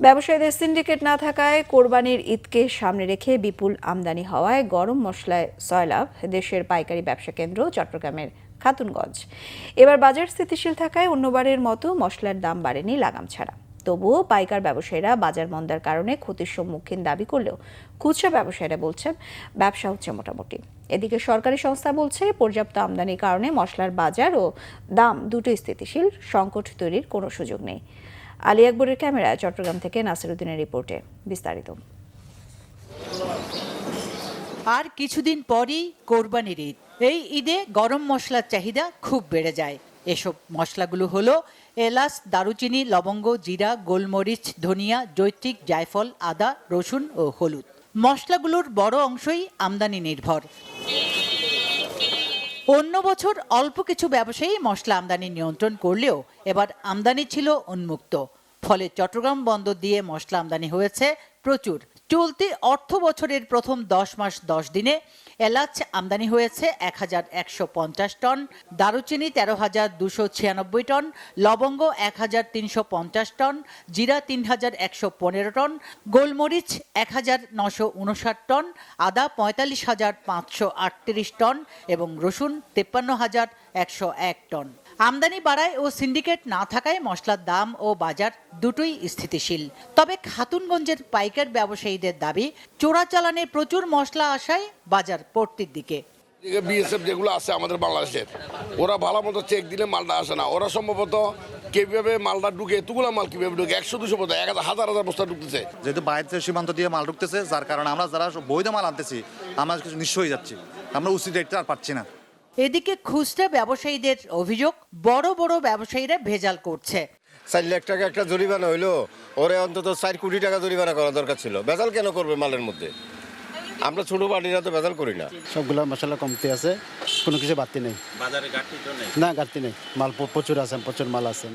ব্যবসায়ীদের সিন্ডিকেট না থাকায় কোরবানির ঈদকে সামনে রেখে বিপুল আমদানি হওয়ায় গরম মশলায় সয়লাভ দেশের পাইকারি ব্যবসা কেন্দ্র চট্টগ্রামের খাতুনগঞ্জ। এবার বাজার স্থিতিশীল থাকায় অন্যবারের মতো মশলার দাম বাড়েনি লাগাম ছাড়া। তবুও পাইকার ব্যবসায়ীরা বাজার মন্দার কারণে ক্ষতির সম্মুখীন দাবি করলেও খুচরা ব্যবসায়ীরা বলছেন ব্যবসা হচ্ছে মোটামুটি। এদিকে সরকারি সংস্থা বলছে পর্যাপ্ত আমদানির কারণে মশলার বাজার ও দাম দুটোই স্থিতিশীল, সংকট তৈরির কোনো সুযোগ নেই। আলী আকবরের ক্যামেরায় চট্টগ্রাম থেকে নাসির উদ্দিনের রিপোর্টে বিস্তারিত। আর কিছুদিন পরই কোরবানির ঈদ। এই ঈদে গরম মশলার চাহিদা খুব বেড়ে যায়। এসব মশলাগুলো হলো এলাচ, দারুচিনি, লবঙ্গ, জিরা, গোলমরিচ, ধনিয়া, জৈত্রিক, জায়ফল, আদা, রসুন ও হলুদ। মশলাগুলোর বড় অংশই আমদানি নির্ভর। অন্য বছর অল্প কিছু ব্যবসায়ী মশলা আমদানি নিয়ন্ত্রণ করলেও এবার আমদানি ছিল উন্মুক্ত। ফলে চট্টগ্রাম বন্দর দিয়ে মশলা আমদানি হয়েছে প্রচুর। চলতি অর্থ বছরের প্রথম 10 মাস 10 দিনে এলাচ আমদানি হয়েছে 1150 টন, দারুচিনি 13,296 টন, লবঙ্গ 1350 টন, জিরা 3,115 টন, গোলমরিচ 1,959 টন, আদা 45,538 টন এবং রসুন 53,101 টন। আমদানি বাড়ায় ও সিন্ডিকেট না থাকায় মশলার দাম ও বাজার দুটোই স্থিতিশীল। তবে খাতুনগঞ্জের পাইকার ব্যবসায়ীদের দাবি, চোরাচালানে প্রচুর মশলা আসায় বাজার পড়তির দিকে। বিএসএফ যেগুলো আছে আমাদের বাংলাদেশের, ওরা ভালো মতো চেক দিলে মালটা আসে না। ওরা সম্ভবত কিভাবে মালটা ঢুকে, এতগুলো মাল কিভাবে ঢুকে 100-200 বস্তা, 1000 বস্তা ঢুকতেছে। যেহেতু বাইরের সীমান্ত দিয়ে মাল ঢুকতেছে, যার কারণে আমরা যারা বৈধ মাল আনতেছি আমরা কিছু নিঃস্ব হয়ে যাচ্ছি। আমরা উচিত রেটটা আর পাচ্ছি না। এদিকে খুচরা ব্যবসায়ীদের অভিযোগ, বড় বড় ব্যবসায়ীরা ভেজাল করছে। 4 লাখ টাকা একটা জরিমানা হইলো, ওরে অন্তত 4 কোটি টাকা জরিমানা করা দরকার ছিল। ভেজাল কেন করবে মালের মধ্যে? আমরা ছোট বাড়িরা তো ভেজাল করি না। সবগুলো মশলা কমতে আছে, কোনো কিছু বাড়তি নেই। বাজারে ঘাটতি তো নেই? না, ঘাটতি নেই, মাল প্রচুর আছে, প্রচুর মাল আছে।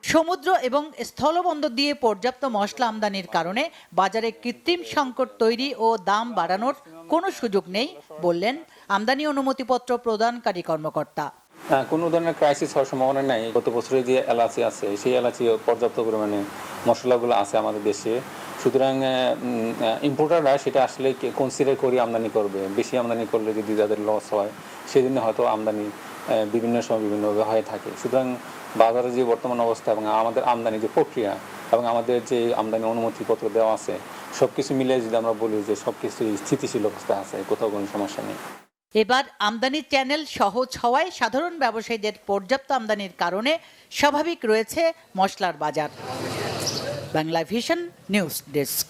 সমুদ্র এবং স্থলবন্দর দিয়ে পর্যাপ্ত মশলা আমদানির কারণে বাজারে কৃত্রিম সংকট তৈরি ও দাম বাড়ানোর কোনো সুযোগ নেই বললেন আমদানি অনুমতিপত্র প্রদানকারী কর্মকর্তা। কোনো ধরনের ক্রাইসিস হওয়ার সম্ভাবনা নাই। গত বছরে যে এলাচি আছে, সেই এলাচি পর্যাপ্ত পরিমাণে মশলাগুলো আছে আমাদের দেশে। সুতরাং ইম্পোর্টাররা সেটা আসলে কনসিডার করে আমদানি করবে। বেশি আমদানি করলে যদি তাদের লস হয়, সেজন্য হয়তো আমদানি বিভিন্ন সময় বিভিন্নভাবে হয়ে থাকে। সুতরাং বাজারে যে বর্তমান অবস্থা এবং আমাদের আমদানি যে প্রক্রিয়া এবং আমাদের যে আমদানি অনুমতিপত্র দেওয়া আছে, সব কিছু মিলিয়ে যদি আমরা বলি যে সব কিছু স্থিতিশীল অবস্থা আছে, কোথাও কোনো সমস্যা নেই। এবার আমদানির চ্যানেল সহজ হওয়ায় সাধারণ ব্যবসায়ীদের পর্যাপ্ত আমদানির কারণে স্বাভাবিক রয়েছে মশলার বাজার। Bangla vision news desk.